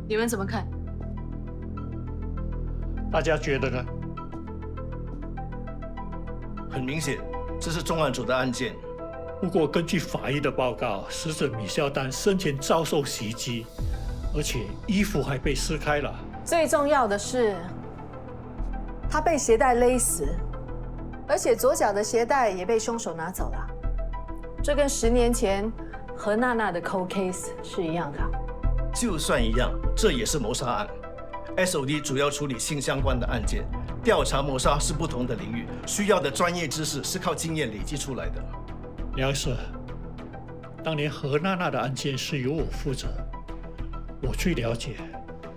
你们怎么看？大家觉得呢？很明显，这是重案组的案件。不过根据法医的报告，死者米肖丹生前遭受袭击，而且衣服还被撕开了。最重要的是，他被鞋带勒死，而且左脚的鞋带也被凶手拿走了。这跟10年前何娜娜的 cold case 是一样的。就算一样，这也是谋杀案。SOD 主要处理性相关的案件，调查谋杀是不同的领域，需要的专业知识是靠经验累积出来的。梁 Sir， 当年何娜娜的案件是由我负责，我最了解。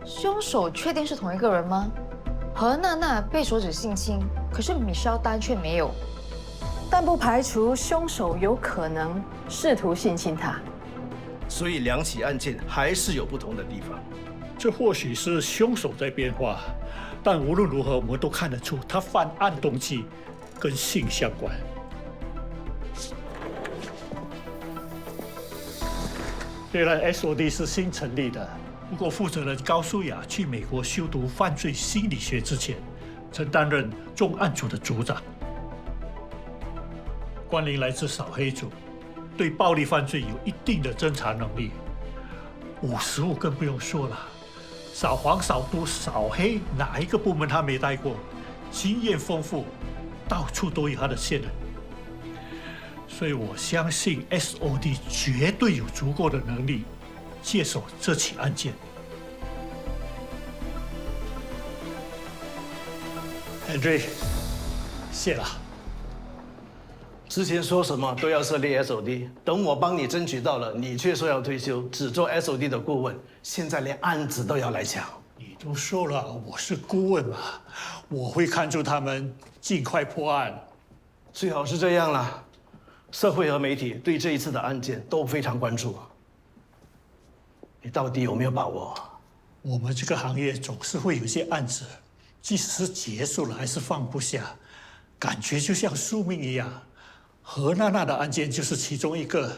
凶手确定是同一个人吗？何娜娜被手指性侵，可是米肖丹却没有。但不排除凶手有可能试图性侵她。所以两起案件还是有不同的地方。这或许是凶手在变化，但无论如何，我们都看得出他犯案动机跟性相关。虽然 SOD 是新成立的，不过负责人高舒雅去美国修读犯罪心理学之前，曾担任重案组的组长。关林来自扫黑组，对暴力犯罪有一定的侦查能力。55更不用说了。扫黄、扫毒、扫黑，哪一个部门他没待过？经验丰富，到处都有他的线人。所以我相信 SOD 绝对有足够的能力接手这起案件。Henry， 谢了。之前说什么都要设立 SOD， 等我帮你争取到了，你却说要退休，只做 SOD 的顾问，现在连案子都要来抢。你都说了我是顾问嘛，我会看住他们，尽快破案。最好是这样啦。社会和媒体对这一次的案件都非常关注。你到底有没有把握？我们这个行业总是会有些案子，即使是结束了，还是放不下，感觉就像宿命一样。何娜娜的案件就是其中一个，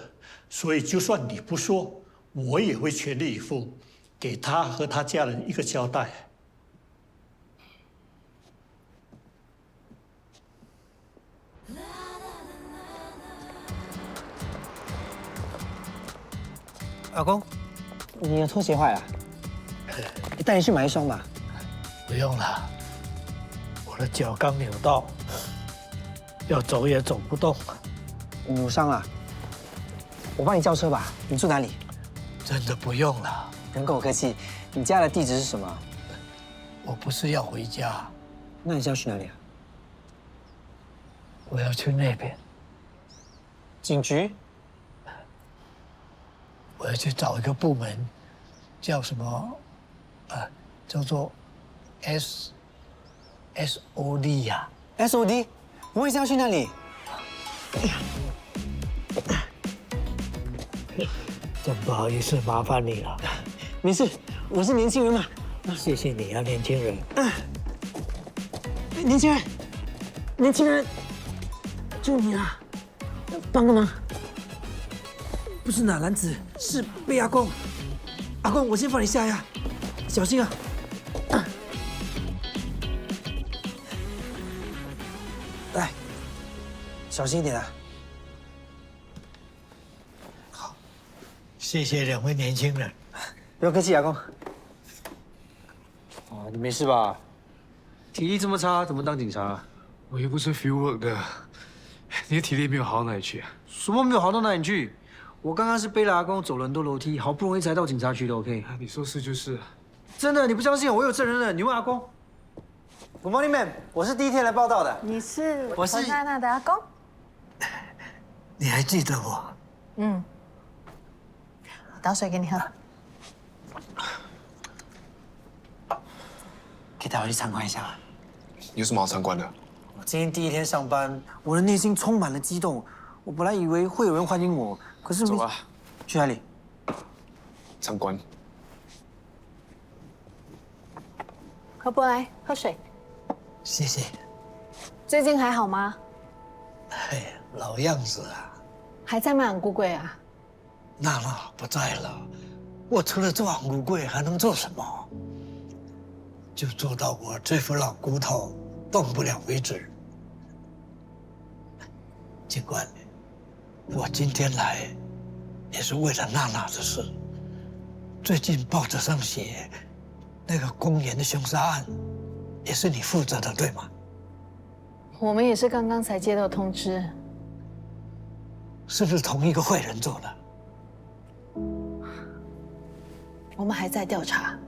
所以就算你不说，我也会全力以赴，给她和她家人一个交代。阿公，你的拖鞋坏了，带你去买一双吧。不用了，我的脚刚扭到，要走也走不动。扭伤了，我帮你叫车吧。你住哪里？真的不用了，不用跟我客气。你家的地址是什么？我不是要回家，那你是要去哪里啊？我要去那边，警局？我要去找一个部门，叫什么？叫做 SOD 呀。SOD？我也是要去那里。真不好意思，麻烦你了。没事，我是年轻人嘛。谢谢你啊，年轻人。年轻人，年轻人，就你了，帮个忙。不是拿篮子，是背阿公。阿公，我先放你下呀，小心啊！来，小心一点啊！好，谢谢两位年轻人。不用客气，阿公。哦，你没事吧？体力这么差，怎么当警察？我又不是 field work 的，你的体力没有好到哪里去啊？什么没有好到哪里去？我刚刚是背了阿公走了很多楼梯，好不容易才到警察局的。OK， 你说是就是。真的，你不相信我有证人了。你问阿公。Good morning, ma'am， 我是第一天来报道的。你是我是何娜娜的阿公？你还记得我？嗯，倒水给你喝。可以带我去参观一下吗？有什么好参观的？我今天第一天上班，我的内心充满了激动。我本来以为会有人欢迎我，可是走啊！去哪里？参观。何伯来，喝水。谢谢。最近还好吗？哎，老样子啊。还在卖昂菇贵啊？娜娜不在了，我除了做昂古贵还能做什么？就做到我这副老骨头动不了为止。警官，我今天来也是为了娜娜的事。最近报纸上写那个公园的凶杀案，也是你负责的，对吗？我们也是刚刚才接到通知，是不是同一个坏人做的？我们还在调查。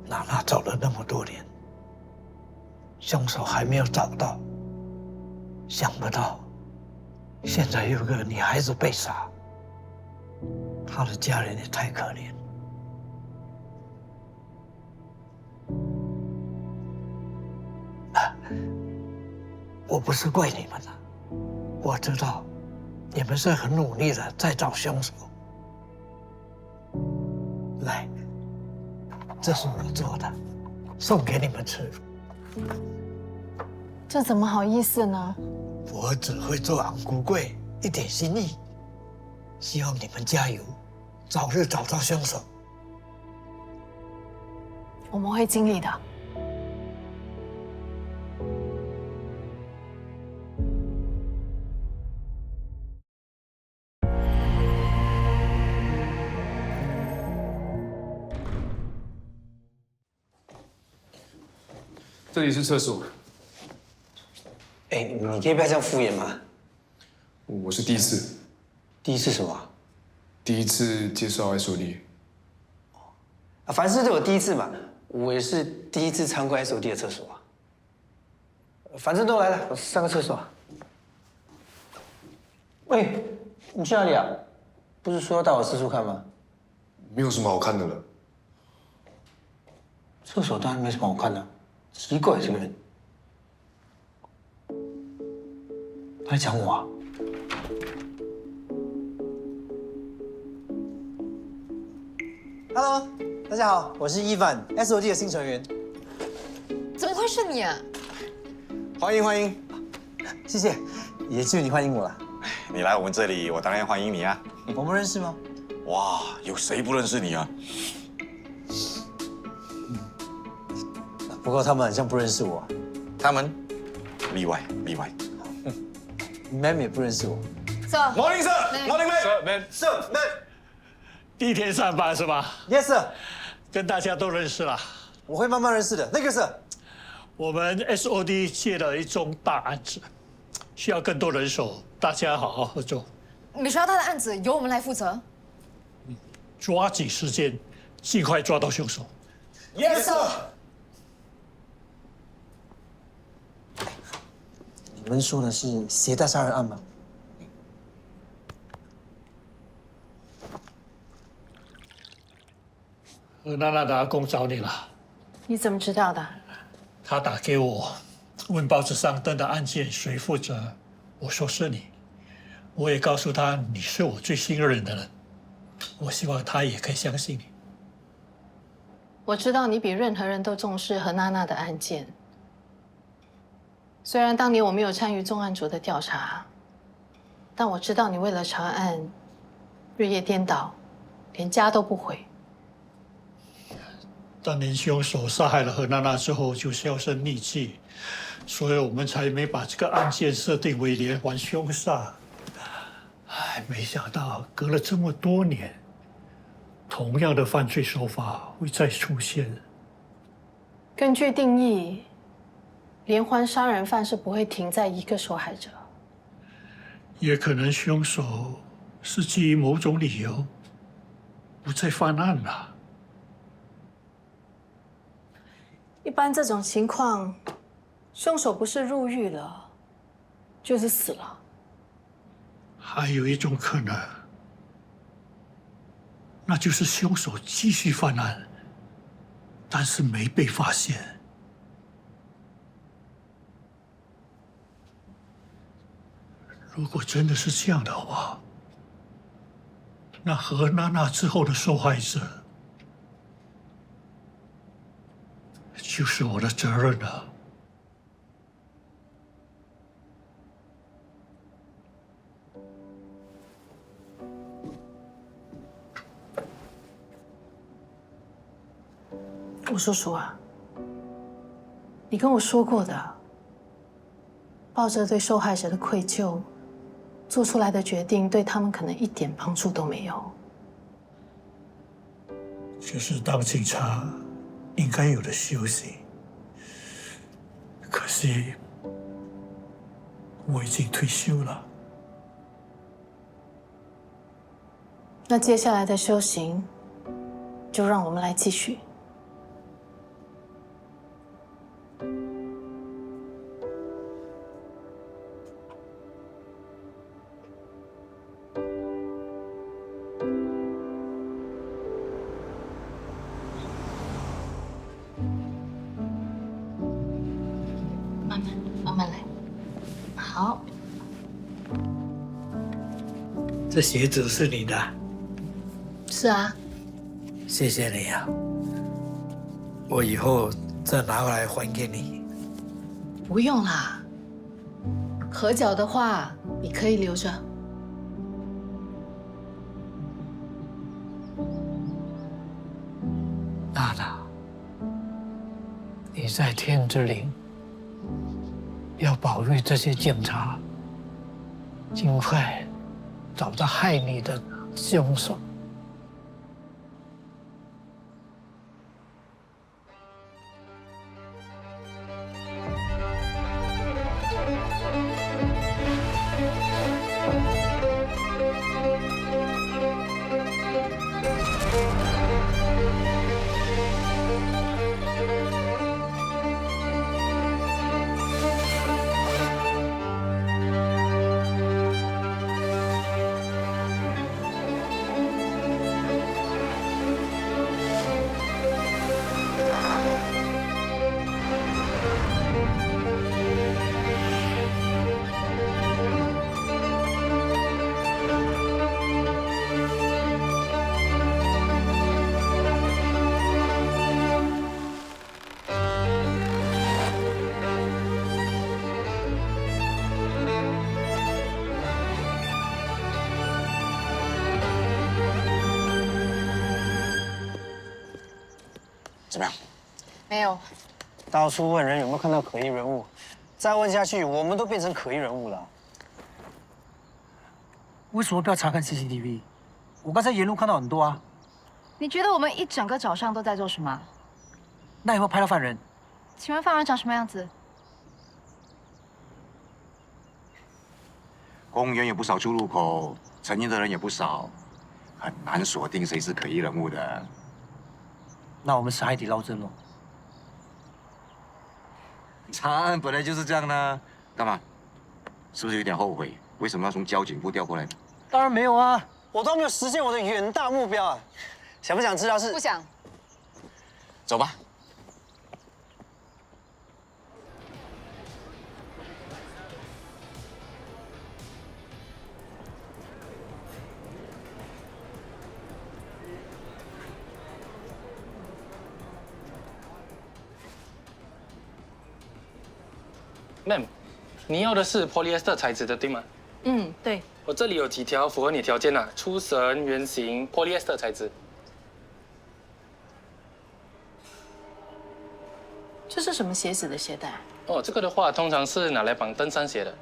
娜娜走了那么多年，凶手还没有找到，想不到现在有个女孩子被杀，她的家人也太可怜。我不是怪你们的，我知道你们是很努力的在找凶手。来，这是我做的，送给你们吃。这怎么好意思呢？我只会做昂古贵，一点心意。希望你们加油，早日找到凶手。我们会尽力的。这里是厕所。哎，你可以不要这样敷衍吗？我是第一次，第一次什么？第一次介绍 SOD。啊，凡事都有第一次嘛。我也是第一次参观 SOD 的厕所啊。反正都来了，我上个厕所。喂，你去哪里啊？不是说要带我四处看吗？没有什么好看的了。厕所当然没什么好看的。奇怪，这个人。他在讲我啊？Hello， 大家好，我是 Evan，SOD 的新成员。怎么会是你啊？欢迎欢迎，谢谢，也只有你欢迎我了。你来我们这里，我当然欢迎你啊！我们认识吗？哇，有谁不认识你啊？不过他们好像不认识我。他们例外。Ma'am 也不认识我。走。 Morning sir，Morning man， Sir， 第一天上班是吧？ Yes sir， 跟大家都认识了。我会慢慢认识的。那个 Sir， 我们 SOD 接了一宗大案子，需要更多人手，大家好好合作，米肖他的案子由我们来负责。抓紧时间，尽快抓到凶手。 Yes sir。你们说的是携带杀人案吗？何娜娜的阿公找你了，你怎么知道的？他打给我，问报纸上登的案件谁负责，我说是你。我也告诉他你是我最信任的人，我希望他也可以相信你。我知道你比任何人都重视何娜娜的案件。虽然当年我没有参与重案组的调查，但我知道你为了查案，日夜颠倒，连家都不回。当年凶手杀害了何娜娜之后就销声匿迹，所以我们才没把这个案件设定为连环凶杀。唉，没想到隔了这么多年，同样的犯罪手法会再出现。根据定义，连环杀人犯是不会停在一个受害者。也可能凶手是基于某种理由不再犯案了。一般这种情况，凶手不是入狱了，就是死了。还有一种可能，那就是凶手继续犯案，但是没被发现。如果真的是这样的话，那何娜娜之后的受害者就是我的责任了。叔叔啊，你跟我说过的，抱着对受害者的愧疚做出来的决定，对他们可能一点帮助都没有。就是当警察应该有的修行。可惜我已经退休了。那接下来的修行，就让我们来继续。慢慢来。好，这鞋子是你的，是啊，谢谢你啊！我以后再拿回来还给你。不用啦。合脚的话，你可以留着。娜娜，你在天之灵，要保佑这些警察尽快找到害你的凶手。怎么样？没有。到处问人有没有看到可疑人物，再问下去，我们都变成可疑人物了。为什么不要查看 CCTV？ 我刚才沿路看到很多啊。你觉得我们一整个早上都在做什么？那有没有拍到犯人？请问犯人长什么样子？公园有不少出入口，成年的人也不少，很难锁定谁是可疑人物的。那我们是海底捞针喽。查案本来就是这样呢，干嘛？是不是有点后悔？为什么要从交警部调过来呢？当然没有啊，我都没有实现我的远大目标啊！想不想知道是？不想。走吧。Ma'am， 你要的是 polyester 材质的，对吗？嗯，对。我这里有几条符合你条件啊，出绳、圆形、polyester 材质。这是什么鞋子的鞋带？哦，这个的话通常是拿来绑登山鞋的。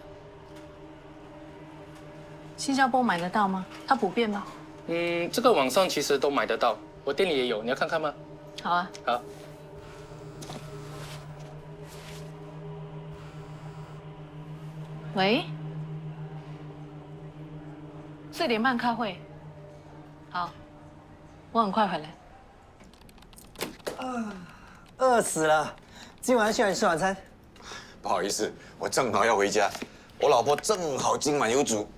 新加坡买得到吗？它普遍吗？嗯，这个网上其实都买得到，我店里也有，你要看看吗？好啊。好。喂，4点半开会。好，我很快回来。饿死了，今晚去哪里吃晚餐？不好意思，我正好要回家，我老婆正好今晚有煮。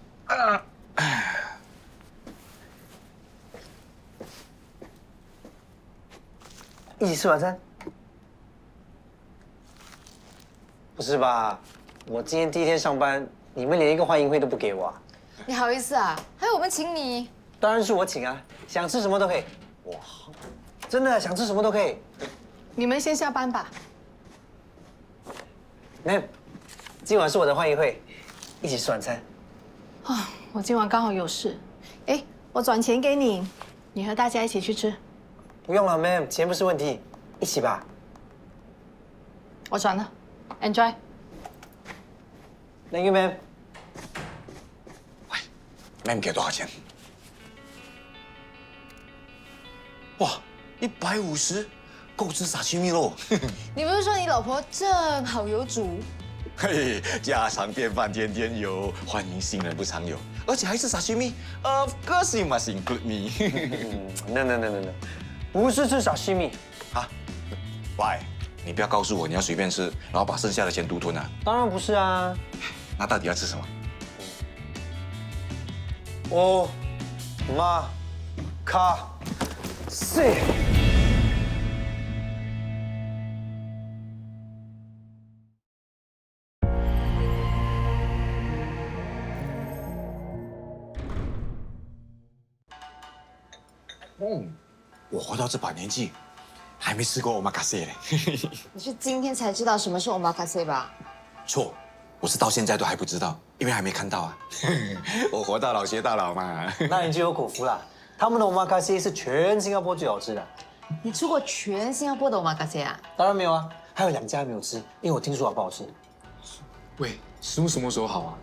一起吃晚餐？不是吧？我今天第一天上班，你们连一个欢迎会都不给我啊？你好意思啊？还有我们请你。当然是我请啊，想吃什么都可以。哇，真的想吃什么都可以。你们先下班吧。Ma'am， 今晚是我的欢迎会，一起吃晚餐。啊，我今晚刚好有事。哎，我转钱给你，你和大家一起去吃。不用了 ，Ma'am， 钱不是问题。一起吧。我转了，enjoy。 Thank you, ma'am。 ，ma'am 给多少钱？哇，150，够吃沙西米喽！你不是说你老婆正好有煮？嘿，家常便饭天天有，欢迎新人不常有，而且还是沙西米。Of course you must include me ，no，不是吃沙西米。啊？Why？ 你不要告诉我你要随便吃，然后把剩下的钱独吞啊！当然不是啊。那到底要吃什么？哦，妈，卡，塞。我活到这把年纪，还没吃过 omakase 嘞。你是今天才知道什么是 omakase 吧？错，我是到现在都还不知道，因为还没看到啊。我活到老学到老嘛。那你就有口福了。他们的 omakase 是全新加坡最好吃的。你吃过全新加坡的 omakase 啊？当然没有啊，还有2家没有吃，因为我听说好不好吃。喂，食物什么时候好啊？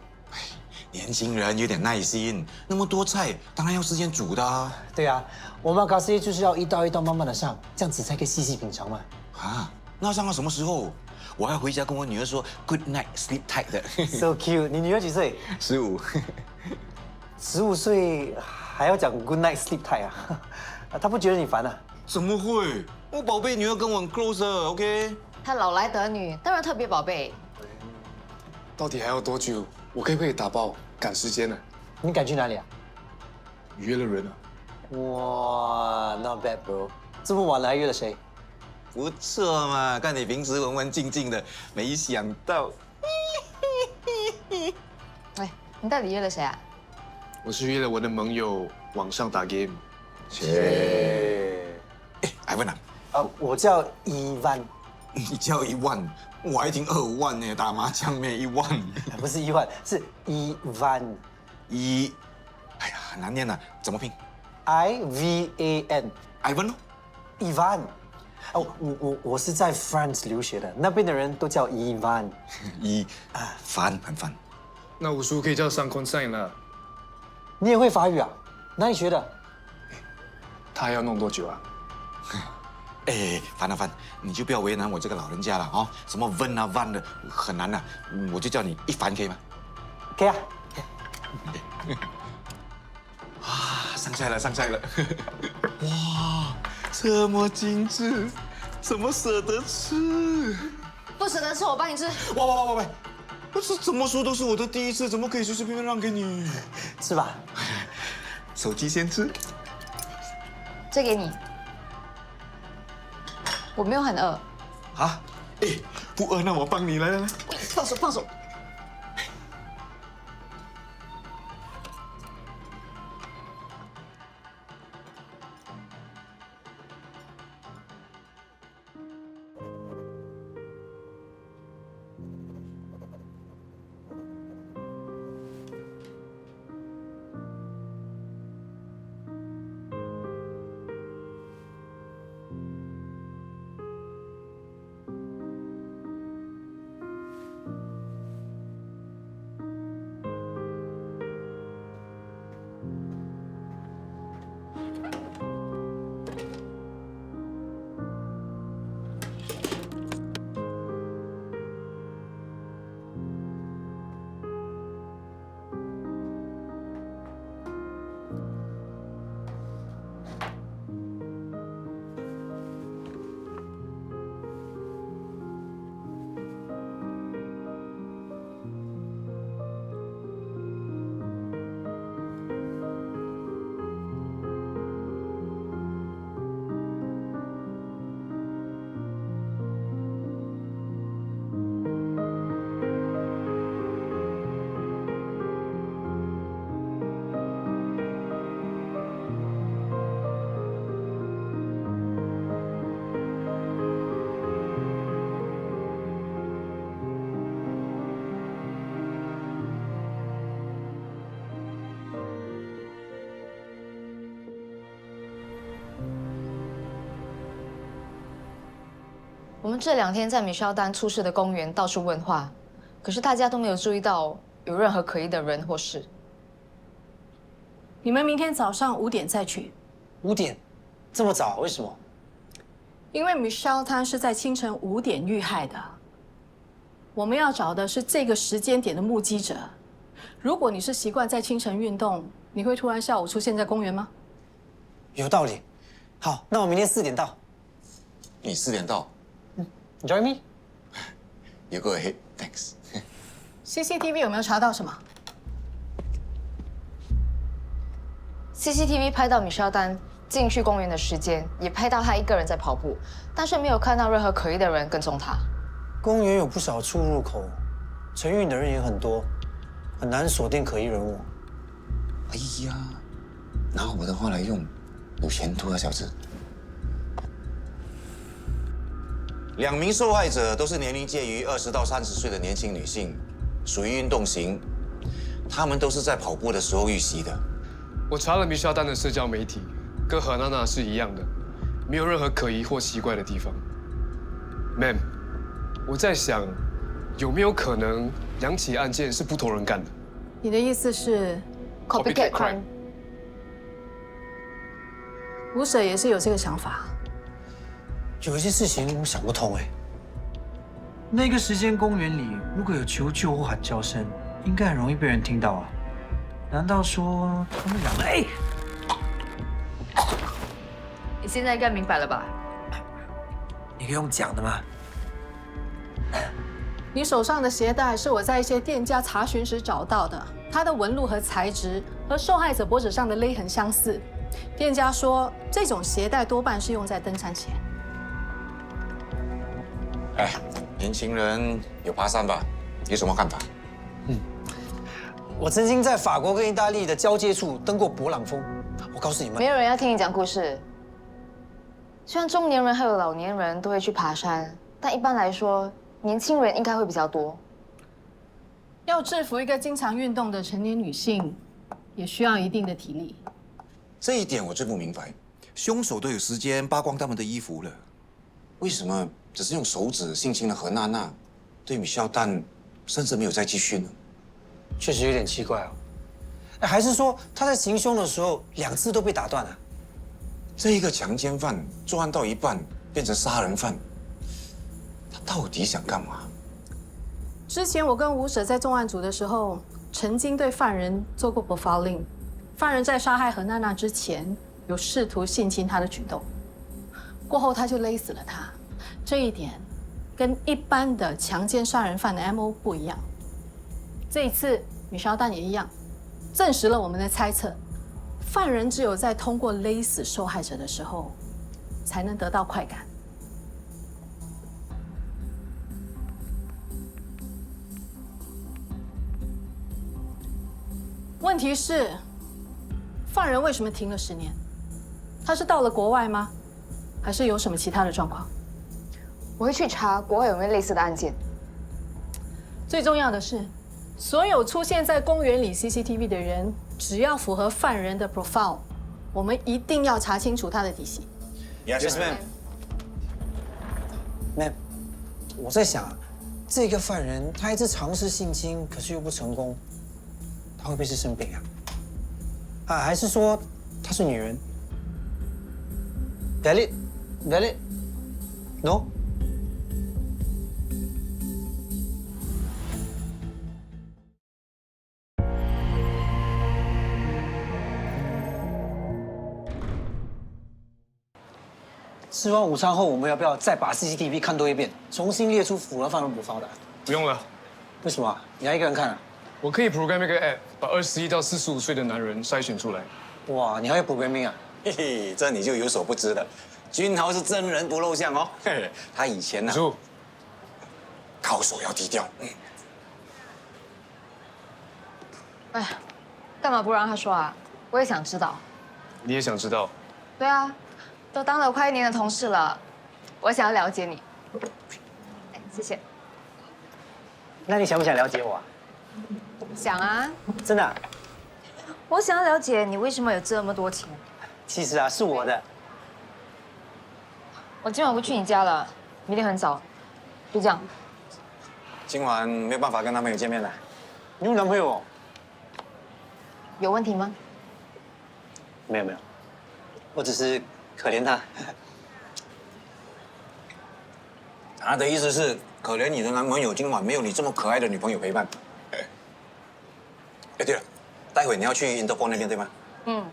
年轻人有点耐心，那么多菜，当然要事先煮的啊。对啊，omakase 就是要一道一道慢慢的上，这样子才可以细细品尝嘛。啊，那上到什么时候？我要回家跟我女儿说 good night sleep tight 的。So cute， 你女儿几岁15。15岁还要讲 good night sleep tight 啊？她不觉得你烦啊？怎么会？我宝贝女儿跟我很 close 的 ，OK？ 她老来得女，当然特别宝贝。到底还要多久？我可以不可以打包赶时间呢？你赶去哪里啊？约了人啊？哇 ，not bad bro， 这么晚了还约了谁？不错嘛，看你平时文文静静的，没想到。喂，你到底约了谁啊？我是约了我的盟友网上打 game。哎，艾文啊，我叫Ivan，你叫1万，我还听2万呢，打麻将没1万。不是1万，是 Ivan，哎呀，很难念啊，怎么拼 ？IVAN， 艾文咯。 Ivan。哦，我是在 France 留学的，那边的人都叫 Ivan。烦，很烦。那武叔可以叫上空赛了。你也会法语啊？哪里学的？他要弄多久啊？哎，烦啊烦，你就不要为难我这个老人家了啊！什么问啊van的很难啊，我就叫你一凡可以吗？可以啊。啊，上菜了，上菜了！哇，这么精致，怎么舍得吃？不舍得吃，我帮你吃。喂！这怎么说都是我的第一次，怎么可以随随便便让给你？吃吧。手机先吃。这给你。我没有很饿。啊？哎，不饿那我帮你来。放手，放手。我们这2天在米肖丹出事的公园到处问话，可是大家都没有注意到有任何可疑的人或事。你们明天早上5点再去， 5点，这么早？为什么？因为 Michelle 她是在清晨5点遇害的。我们要找的是这个时间点的目击者。如果你是习惯在清晨运动，你会突然下午出现在公园吗？有道理。好，那我明天4点到。你4点到。你 join me？ You go ahead, thanks. CCTV 有没有查到什么？ CCTV 拍到米肖丹进去公园的时间，也拍到他一个人在跑步，但是没有看到任何可疑的人跟踪他。公园有不少出入口，晨运的人也很多，很难锁定可疑人物。哎呀，拿我的话来用，有前途啊，小子。2名受害者都是年龄介于20到30岁的年轻女性，属于运动型，她们都是在跑步的时候遇袭的。我查了米肖丹的社交媒体，跟何娜娜是一样的，没有任何可疑或奇怪的地方。Ma'am， 我在想，有没有可能2起案件是不同人干的？你的意思是 Copycat crime。吴舍也是有这个想法。有一些事情我想不通哎。那个时间公园里如果有求救或喊叫声，应该很容易被人听到啊。难道说他们2个？哎，你现在应该明白了吧？你可以用讲的吗？你手上的鞋带是我在一些店家查询时找到的，它的纹路和材质和受害者脖子上的勒痕相似。店家说，这种鞋带多半是用在登山前。哎，年轻人有爬山吧？有什么看法？我曾经在法国跟意大利的交界处登过勃朗峰。我告诉你们，没有人要听你讲故事。虽然中年人还有老年人都会去爬山，但一般来说，年轻人应该会比较多。要制服一个经常运动的成年女性，也需要一定的体力。这一点我最不明白，凶手都有时间扒光他们的衣服了，为什么只是用手指性侵了何娜娜，对米肖丹甚至没有再继续呢？确实有点奇怪哦。哎，还是说他在行凶的时候2次都被打断了？这一个强奸犯作案到一半变成杀人犯，他到底想干嘛？之前我跟吴舍在重案组的时候，曾经对犯人做过 profiling。犯人在杀害何娜娜之前，有试图性侵她的举动，过后他就勒死了她。这一点跟一般的强奸杀人犯的 MO 不一样。这一次米肖丹也一样，证实了我们的猜测。犯人只有在通过勒死受害者的时候，才能得到快感。问题是，犯人为什么停了10年？他是到了国外吗？还是有什么其他的状况？我会去查国外有没有类似的案件。最重要的是，所有出现在公园里 CCTV 的人，只要符合犯人的 profile， 我们一定要查清楚他的底细。Yes, ma'am. Ma'am， 我在想，这个犯人他一直尝试性侵，可是又不成功，他会不会是生病啊？啊，还是说她是女人 ？Valid, valid, no。吃完午餐后，我们要不要再把 CCTV 看多一遍，重新列出符合犯人捕方的？不用了，为什么啊？你要一个人看啊？我可以 program 一个 app， 把21到45岁的男人筛选出来。哇，你还有 programming 啊？嘿嘿，这你就有所不知了。君豪是真人不露相哦，嘿嘿，他以前呢、住，高手要低调。哎，干嘛不让他说啊？我也想知道。你也想知道？对啊，都当了快1年的同事了，我想要了解你。哎，谢谢。那你想不想了解我啊？想啊，真的啊？我想要了解你为什么有这么多钱。其实啊，是我的。我今晚不去你家了，明天很早，就这样。今晚没有办法跟男朋友见面了。你有男朋友哦？有问题吗？没有，我只是可怜他。他的意思是可怜你的男朋友今晚没有你这么可爱的女朋友陪伴。哎，对了，待会你要去 Interpol 那边对吗？嗯，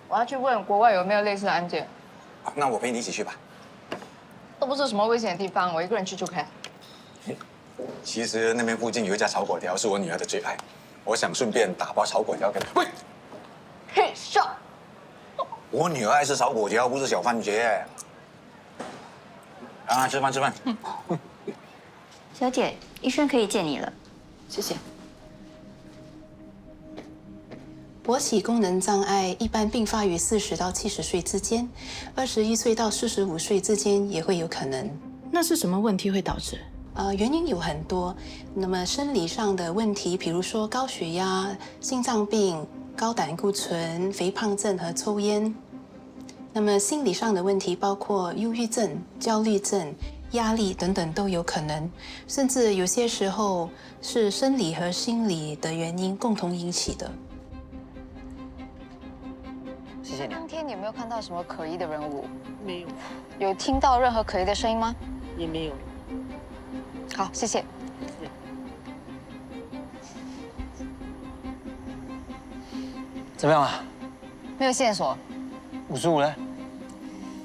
我要去问国外有没有类似的案件。那我陪你一起去吧。都不是什么危险的地方，我一个人去就可以。其实那边附近有一家炒粿条是我女儿的最爱，我想顺便打包炒粿条给她。喂，嘿，笑。我女儿爱吃炒粿条，不是小番茄。啊，吃饭。小姐，医生可以见你了。谢谢。勃起功能障碍一般并发于40到70岁之间，21岁到45岁之间也会有可能。那是什么问题会导致？原因有很多。那么生理上的问题，比如说高血压、心脏病、高胆固醇、肥胖症和抽烟。那么心理上的问题包括忧郁症、焦虑症、压力等等都有可能，甚至有些时候是生理和心理的原因共同引起的。谢谢你。当天你有没有看到什么可疑的人物？没有，有听到任何可疑的声音吗？也没有。好，谢谢。怎么样啊没有线索。 ？55呢？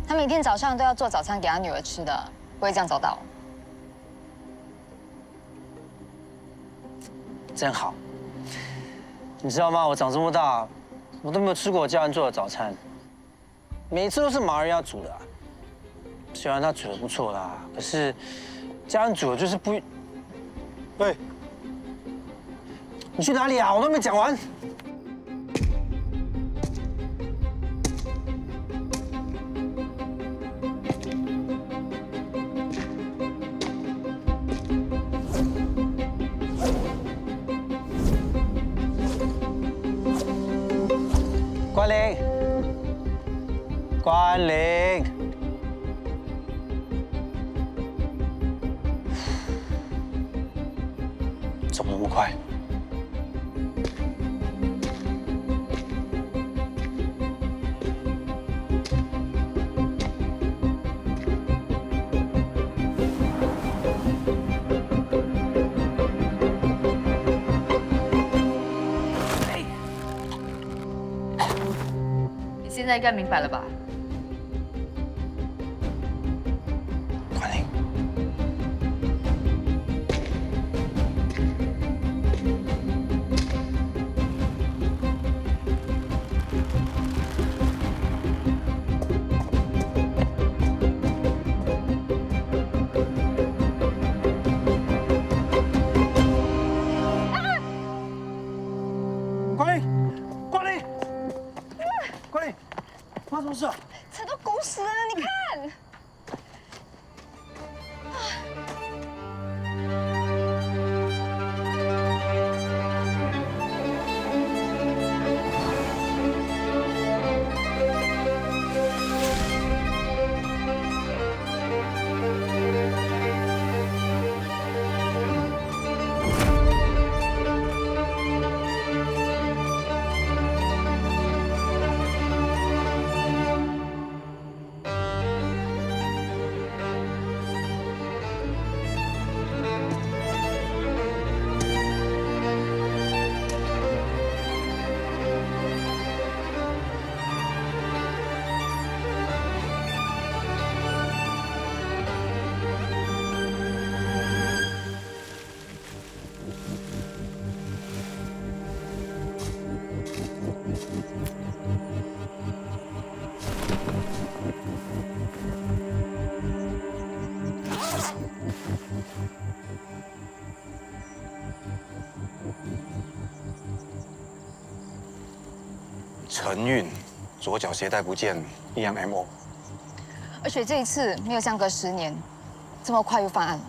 他每天早上都要做早餐给他女儿吃的，不会这样早到。真好。你知道吗？我长这么大，我都没有吃过我家人做的早餐，每次都是马儿要煮的。虽然他煮的不错啦，可是家人煮的就是不……喂，你去哪里啊？我都没讲完。 关灵，关灵，怎么那么快？现在应该明白了吧？关灵，关灵，关灵，关灵，发生什么事啊？ 车都狗屎了，你看。陈韵，左脚鞋带不见，一样 MO。而且这一次没有相隔10年，这么快又犯案。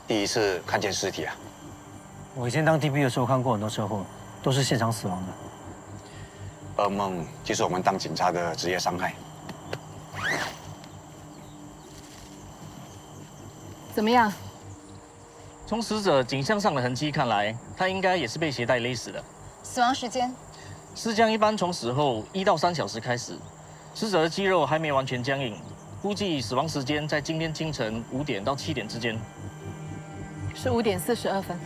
第一次看见尸体啊？我以前当 DP 的时候看过很多车祸，都是现场死亡的。噩梦就是我们当警察的职业伤害。怎么样？从死者颈项上的痕迹看来，他应该也是被鞋带勒死的。死亡时间？尸僵一般从死后1到3小时开始，死者的肌肉还没完全僵硬，估计死亡时间在今天清晨5点到7点之间。是5点42分。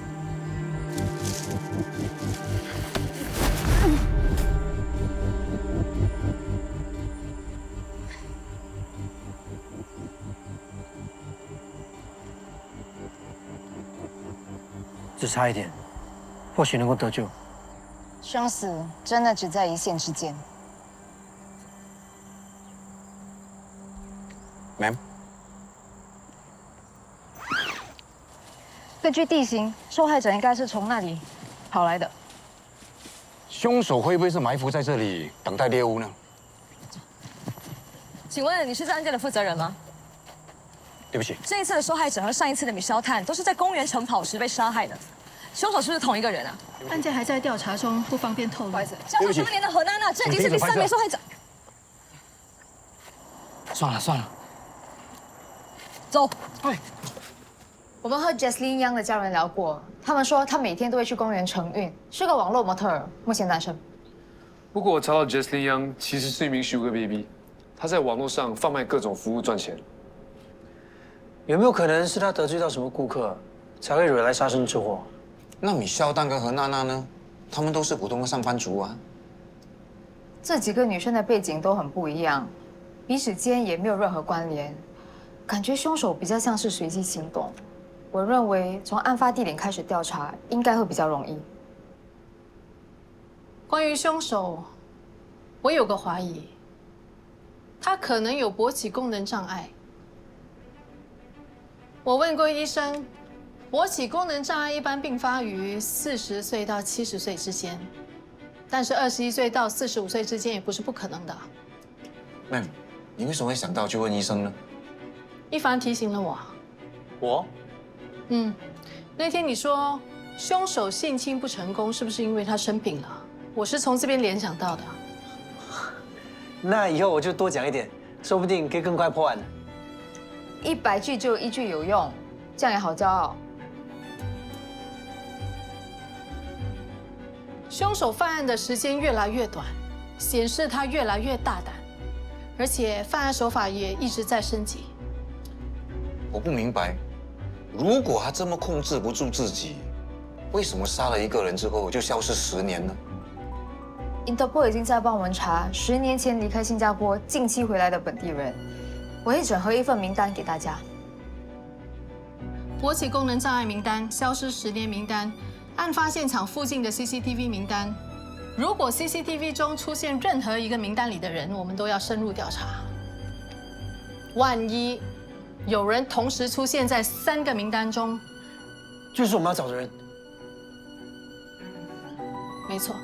只差一点，或许能够得救。生死真的只在一线之间。Ma'am，根据地形，受害者应该是从那里跑来的。凶手会不会是埋伏在这里等待猎物呢？请问你是这案件的负责人吗？对不起，这一次的受害者和上一次的米肖探都是在公园晨跑时被杀害的，凶手是不是同一个人啊？案件还在调查中，不方便透露。加上去年的何娜娜，这已经是第3名受害者。算了算了，走。我们和 Jesslyn Yang 的家人聊过，他们说他每天都会去公园晨运，是个网络模特儿，目前单身。不过我查到 Jesslyn Yang 其实是一名 Sugar Baby， 他在网络上贩卖各种服务赚钱。有没有可能是他得罪到什么顾客，才会惹来杀身之祸？那米肖蛋跟何娜娜呢？他们都是普通的上班族啊。这几个女生的背景都很不一样，彼此间也没有任何关联，感觉凶手比较像是随机行动。我认为从案发地点开始调查，应该会比较容易。关于凶手，我有个怀疑，他可能有勃起功能障碍。我问过医生，勃起功能障碍一般并发于40岁到70岁之间，但是21岁到45岁之间也不是不可能的。Ma'am，你为什么会想到去问医生呢？一凡提醒了我。我？那天你说凶手性侵不成功，是不是因为他生病了？我是从这边联想到的。那以后我就多讲一点，说不定可以更快破案呢。100句就有1句有用，这样也好骄傲。凶手犯案的时间越来越短，显示他越来越大胆，而且犯案手法也一直在升级。我不明白，如果他这么控制不住自己，为什么杀了一个人之后就消失10年呢Interpol 已经在帮我们查10年前离开新加坡、近期回来的本地人，我会整合一份名单给大家。勃起功能障碍名单、消失10年名单、案发现场附近的 CCTV 名单。如果 CCTV 中出现任何一个名单里的人，我们都要深入调查。万一有人同时出现在3个名单中，就是我们要找的人。没错。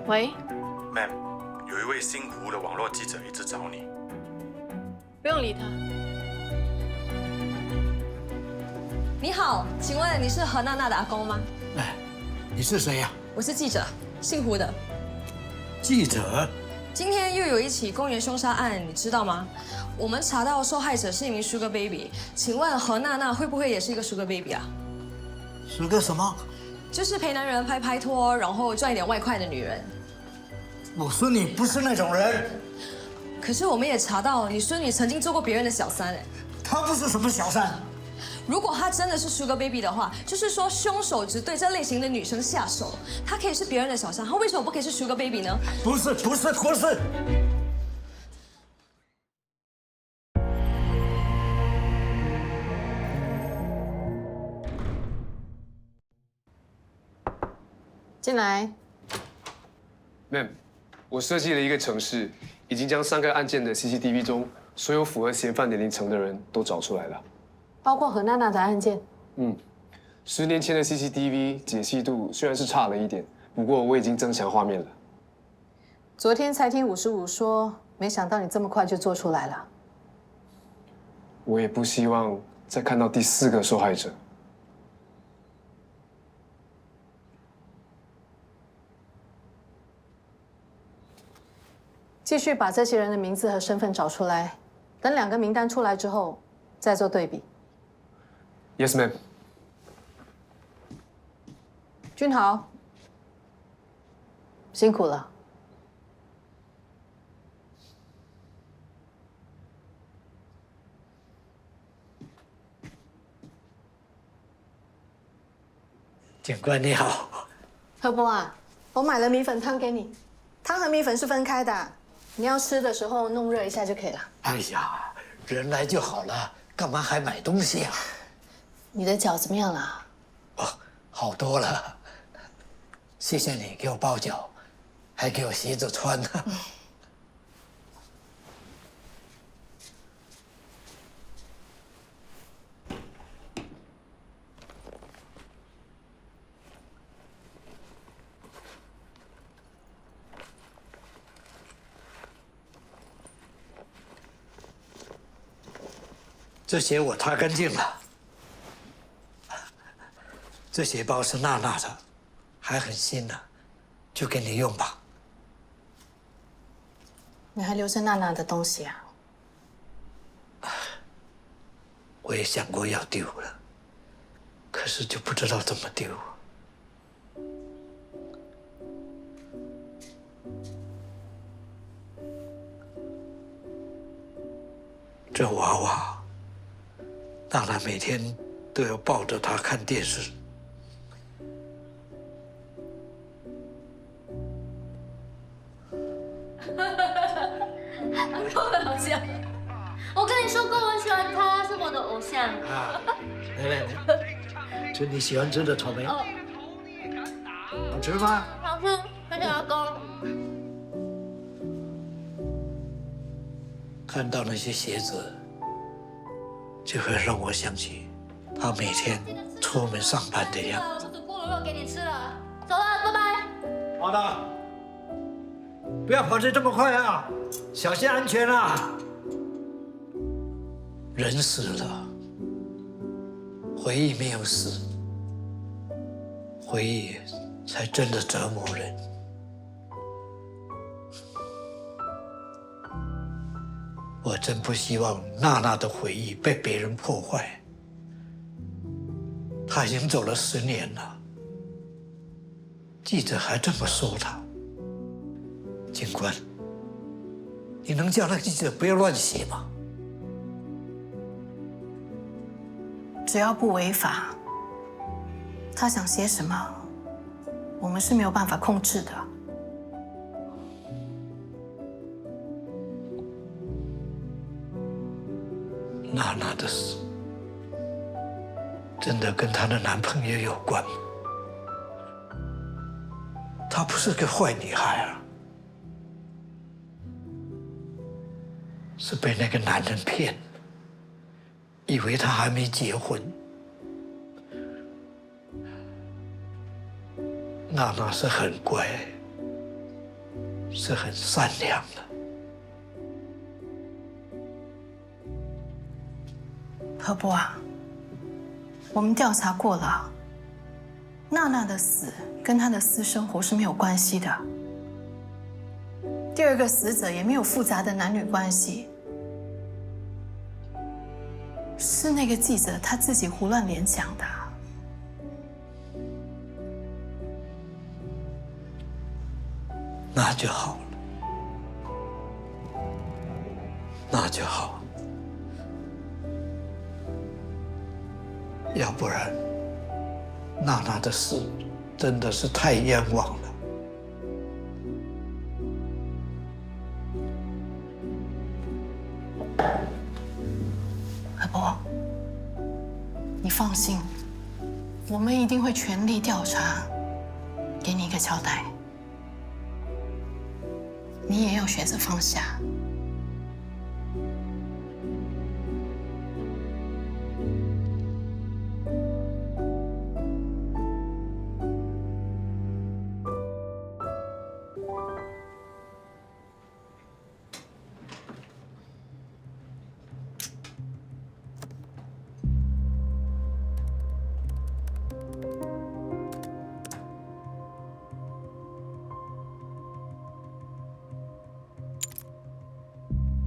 喂 ，Ma'am， 有一位新湖的网络记者一直找你。不用理他。你好，请问你是何娜娜的阿公吗？哎，你是谁呀？我是记者，姓胡的。记者？今天又有一起公园凶杀案，你知道吗？我们查到受害者是一名 Sugar Baby， 请问何娜娜会不会也是一个 Sugar Baby 啊？是个什么？就是陪男人拍拖，然后赚一点外快的女人。我孙女不是那种人。可是我们也查到，你孙女曾经做过别人的小三哎。她不是什么小三。如果她真的是 Sugar Baby 的话，就是说凶手只对这类型的女生下手，她可以是别人的小三，她为什么不可以是 Sugar Baby 呢？不是。进来。Ma'am， 我设计了一个程式，已经将3个案件的 CCTV 中所有符合嫌犯年龄层的人都找出来了，包括何娜娜的案件。10年前的 CCTV 解析度虽然是差了一点，不过我已经增强画面了。昨天才听55说，没想到你这么快就做出来了。我也不希望再看到第4个受害者。继续把这些人的名字和身份找出来，等2个名单出来之后再做对比。Yes, ma'am。君豪，辛苦了。警官你好。何伯啊，我买了米粉汤给你，汤和米粉是分开的，你要吃的时候弄热一下就可以了。哎呀，人来就好了，干嘛还买东西啊？你的脚怎么样了？哦，好多了。谢谢你给我包脚，还给我鞋子穿呢。这鞋我擦干净了。这鞋包是娜娜的，还很新呢，就给你用吧。你还留着娜娜的东西啊？我也想过要丢了，可是就不知道怎么丢。这娃娃。娜娜每天都要抱着它看电视。好笑。我跟你说过，我很喜欢他，是我的偶像。啊，来，吃你喜欢吃的草莓。好吃吗？好吃，谢谢阿公。看到那些鞋子。就会让我想起他每天出门上班的样子。我煮菠萝肉给你吃了，走了，拜拜。好的，不要跑得这么快啊，小心安全啊！人死了，回忆没有死，回忆才真的折磨人。我真不希望娜娜的回忆被别人破坏。她已经走了10年了，记者还这么说她。警官，你能叫那记者不要乱写吗？只要不违法，他想写什么，我们是没有办法控制的。娜娜的死真的跟她的男朋友有关吗？她不是个坏女孩啊，是被那个男人骗，以为她还没结婚。娜娜是很乖，是很善良的。何伯啊，我们调查过了，娜娜的死跟她的私生活是没有关系的。第二个死者也没有复杂的男女关系，是那个记者他自己胡乱联想的。那就好了，那就好。要不然，娜娜的死真的是太冤枉了。何伯，你放心，我们一定会全力调查，给你一个交代。你也要学着放下。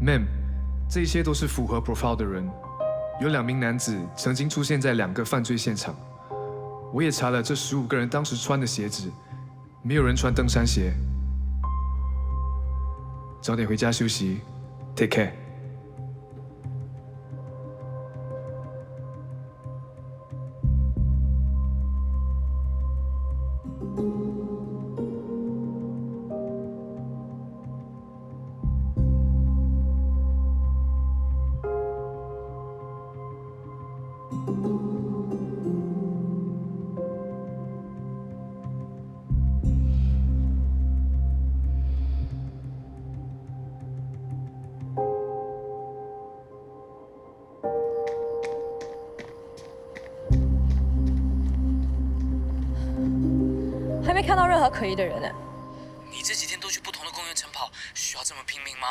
，Ma'am， 这一切都是符合 profile 的人。有2名男子曾经出现在2个犯罪现场。我也查了这15个人当时穿的鞋子，没有人穿登山鞋。早点回家休息 ，Take care。还没看到任何可疑的人呢。你这几天都去不同的公园晨跑，需要这么拼命吗？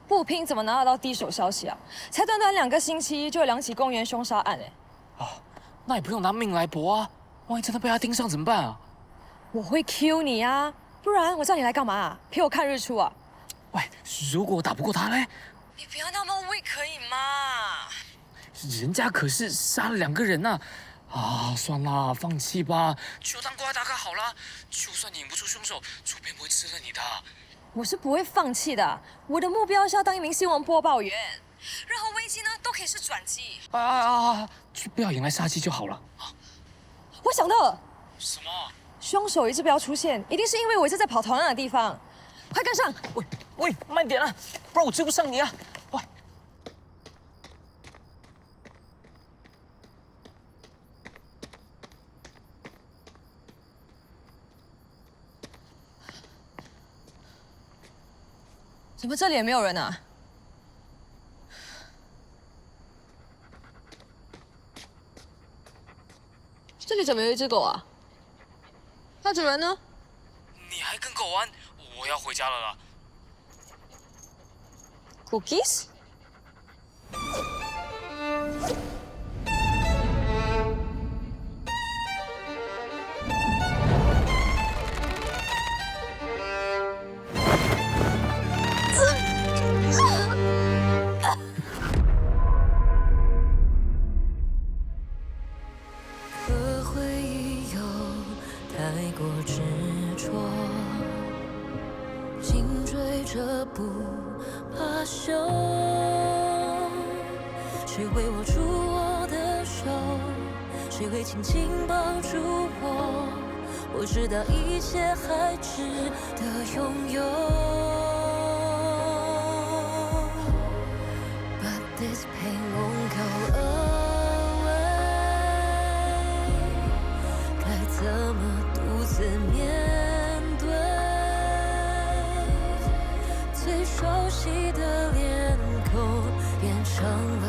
不拼怎么拿得到第一手消息啊？才短短2个星期就有2起公园凶杀案哎。那也不用拿命来搏啊！万一真的被他盯上怎么办啊？我会 Q 你啊，不然我叫你来干嘛啊？陪我看日出啊？喂，如果我打不过他嘞？你不要那么weak可以吗？人家可是杀了2个人呐！算啦，放弃吧，就当国外打卡好了。就算你引不出凶手，主编不会吃了你的。我是不会放弃的，我的目标是要当一名新闻播报员。任何危机呢，都可以是转机。就不要引来杀机就好了。我想到了。什么？凶手一直不要出现，一定是因为我一直在跑同样的地方。快跟上！喂，慢点啊，不然我追不上你啊！喂。怎么这里也没有人啊？这里怎么有一只狗啊？它主人呢？你还跟狗玩？我要回家了啦。Cookies？可回忆有太过执着，紧追着不罢休。谁会握住我的手？谁会轻轻抱住我？我知道一切还值得拥有。But this pain won't go away。该怎么独自面对？最熟悉的脸孔变成了